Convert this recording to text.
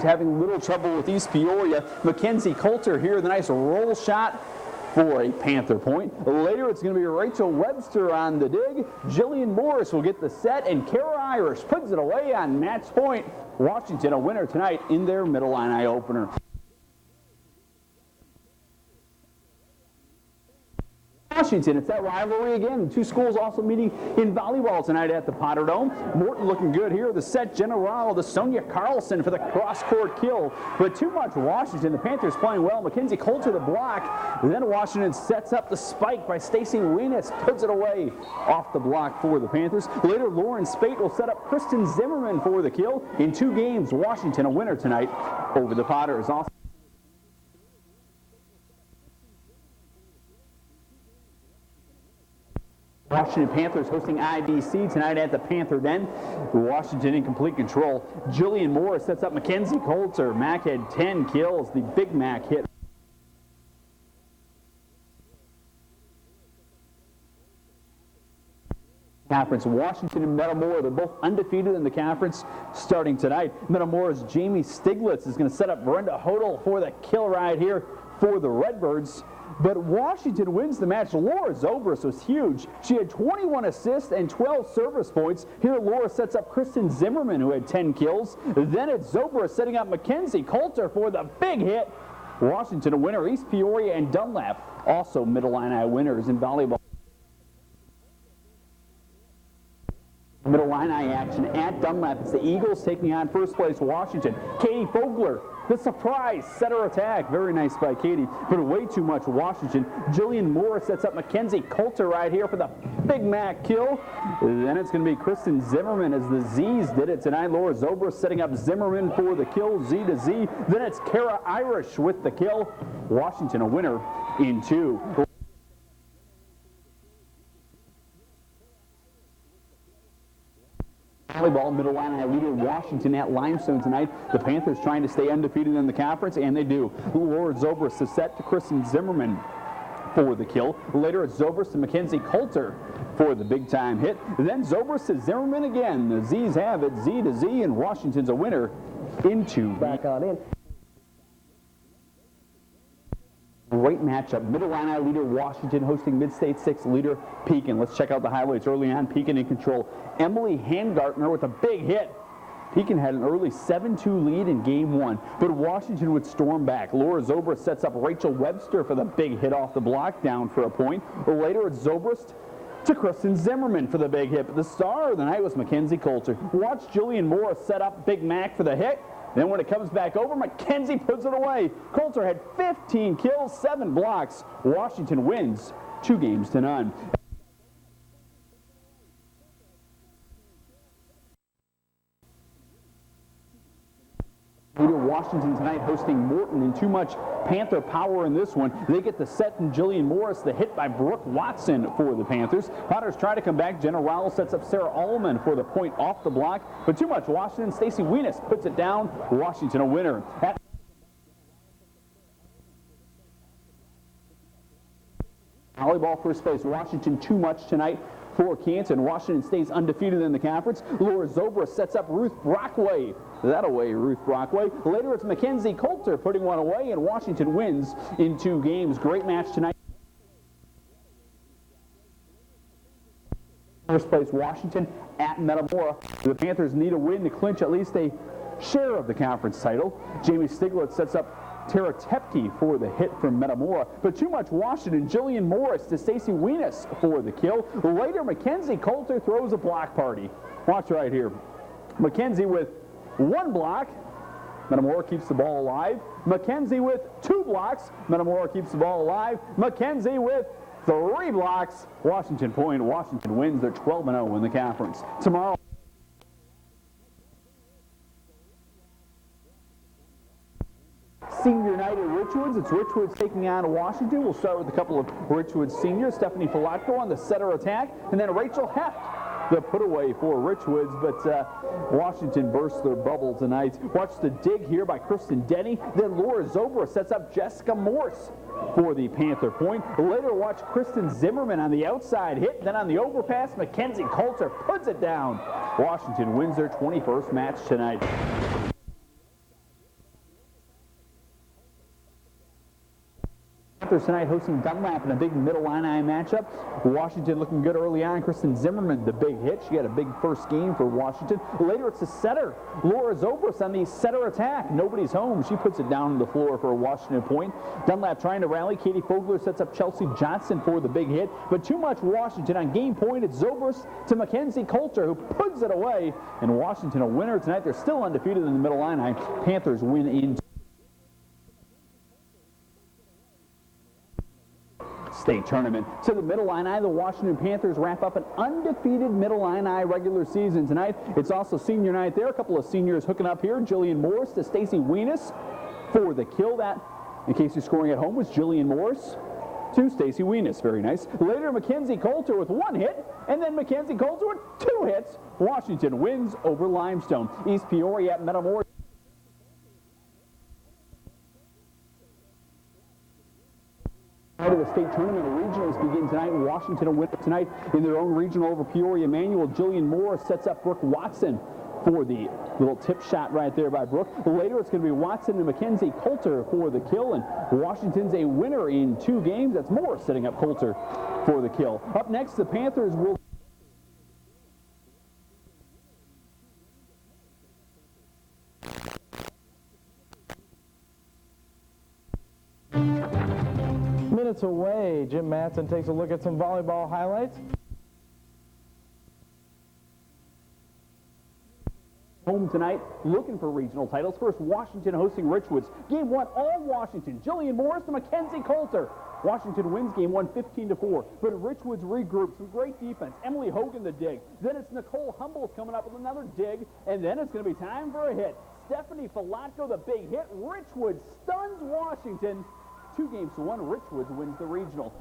having little trouble with East Peoria. Mackenzie Coulter here, the nice roll shot for a Panther point. Later, it's going to be Rachel Webster on the dig. Jillian Morris will get the set, and Kara Irish puts it away on match point. Washington a winner tonight in their mid-illini opener. Washington, it's that rivalry again. The two schools also meeting in volleyball tonight at the Potter Dome. Morton looking good here. The set general, the Sonia Carlson for the cross-court kill. But too much Washington. The Panthers playing well. Mackenzie Coulter the block. And then Washington sets up the spike by Stacy Weenis. Puts it away off the block for the Panthers. Later, Lauren Spate will set up Kristen Zimmerman for the kill. In 2 games, Washington a winner tonight over the Potters. Also Washington Panthers hosting IBC tonight at the Panther Den. Washington in complete control. Jillian Morris sets up Mackenzie Coulter. Mac had 10 kills. The Big Mac hit. Conference. Washington and Metamora, they're both undefeated in the conference starting tonight. Metamora's Jamie Stiglitz is going to set up Brenda Hodel for the kill right here for the Redbirds. But Washington wins the match. Laura Zobrist was huge. She had 21 assists and 12 service points. Here Laura sets up Kristen Zimmerman, who had 10 kills. Then it's Zobrist setting up Mackenzie Coulter for the big hit. Washington a winner. East Peoria and Dunlap also mid-illini winners in volleyball. Mid-illini action at Dunlap. It's the Eagles taking on first place Washington. Katie Fogler, the surprise setter attack. Very nice by Katie, but way too much Washington. Jillian Moore sets up Mackenzie Coulter right here for the Big Mac kill. Then it's going to be Kristen Zimmerman as the Z's did it tonight. Laura Zobrist setting up Zimmerman for the kill, Z to Z. Then it's Kara Irish with the kill. Washington a winner in 2. Volleyball, mid-illini leader Washington at Limestone tonight. The Panthers trying to stay undefeated in the conference, and they do. Laura Zobrist is set to Kristen Zimmerman for the kill. Later it's Zobrist to Mackenzie Coulter for the big-time hit. Then Zobrist to Zimmerman again. The Z's have it, Z to Z, and Washington's a winner in 2. Back on in. Great matchup. Mid-Illini leader Washington hosting Mid-State 6 leader Pekin. Let's check out the highlights early on. Pekin in control. Emily Hangartner with a big hit. Pekin had an early 7-2 lead in game 1, but Washington would storm back. Laura Zobrist sets up Rachel Webster for the big hit off the block, down for a point. Later it's Zobrist to Kristen Zimmerman for the big hit, but the star of the night was Mackenzie Coulter. Watch Jillian Morris set up Big Mac for the hit. Then when it comes back over, Mackenzie puts it away. Coulter had 15 kills, 7 blocks. Washington wins 2 games to none. Washington tonight hosting Morton, and too much Panther power in this one. They get the set from Jillian Morris, the hit by Brooke Watson for the Panthers. Potters try to come back. Jenna Rowell sets up Sarah Allman for the point off the block, but too much Washington. Stacy Weenis puts it down. Washington a winner. Volleyball first place. Washington too much tonight for Canton. Washington stays undefeated in the conference. Laura Zobrist sets up Ruth Brockway. That away, Ruth Brockway. Later it's Mackenzie Coulter putting one away, and Washington wins in 2 games. Great match tonight. First place Washington at Metamora. The Panthers need a win to clinch at least a share of the conference title. Jamie Stiglitz sets up Tara Tepke for the hit from Metamora, but too much Washington. Jillian Morris to Stacy Weenis for the kill. Later, Mackenzie Coulter throws a block party. Watch right here. Mackenzie with 1 block. Metamora keeps the ball alive. Mackenzie with 2 blocks. Metamora keeps the ball alive. Mackenzie with 3 blocks. Washington point. Washington wins. They're 12-0 in the conference. Tomorrow. Senior night at Richwoods. It's Richwoods taking on Washington. We'll start with a couple of Richwoods seniors. Stephanie Filatko on the setter attack, and then Rachel Heft, the put away for Richwoods, but Washington burst their bubble tonight. Watch the dig here by Kristen Denny. Then Laura Zobrist sets up Jessica Morse for the Panther point. Later, watch Kristen Zimmerman on the outside hit. Then on the overpass, Mackenzie Coulter puts it down. Washington wins their 21st match tonight. Panthers tonight hosting Dunlap in a big mid-illini matchup. Washington looking good early on. Kristen Zimmerman, the big hit. She had a big first game for Washington. Later, it's the setter, Laura Zobrist, on the setter attack. Nobody's home. She puts it down on the floor for a Washington point. Dunlap trying to rally. Katie Fogler sets up Chelsea Johnson for the big hit. But too much Washington on game point. It's Zobrist to Mackenzie Coulter, who puts it away. And Washington a winner tonight. They're still undefeated in the mid-illini. Panthers win in state tournament. So the mid-illini, the Washington Panthers wrap up an undefeated mid-illini regular season tonight. It's also senior night there. A couple of seniors hooking up here. Jillian Morris to Stacy Weenus for the kill. That, in case you're scoring at home, was Jillian Morris to Stacy Weenus. Very nice. Later, Mackenzie Coulter with one hit, and then Mackenzie Coulter with two hits. Washington wins over Limestone. East Peoria at Metamora. Out of the state tournament, the regionals begin tonight. Washington a winner tonight in their own regional over Peoria Manual. Jillian Moore sets up Brooke Watson for the little tip shot right there by Brooke. Later, it's going to be Watson and Mackenzie Coulter for the kill, and Washington's a winner in 2 games. That's Moore setting up Coulter for the kill. Up next, the Panthers will minutes away. Jim Matson takes a look at some volleyball highlights. Home tonight, looking for regional titles. First, Washington hosting Richwoods. Game 1, all Washington. Jillian Morris to Mackenzie Coulter. Washington wins game 1, 15-4. But Richwoods regroup. Some great defense. Emily Hogan the dig. Then it's Nicole Humbles coming up with another dig. And then it's going to be time for a hit. Stephanie Filatko, the big hit. Richwoods stuns Washington. 2-1. Richwoods wins the regional.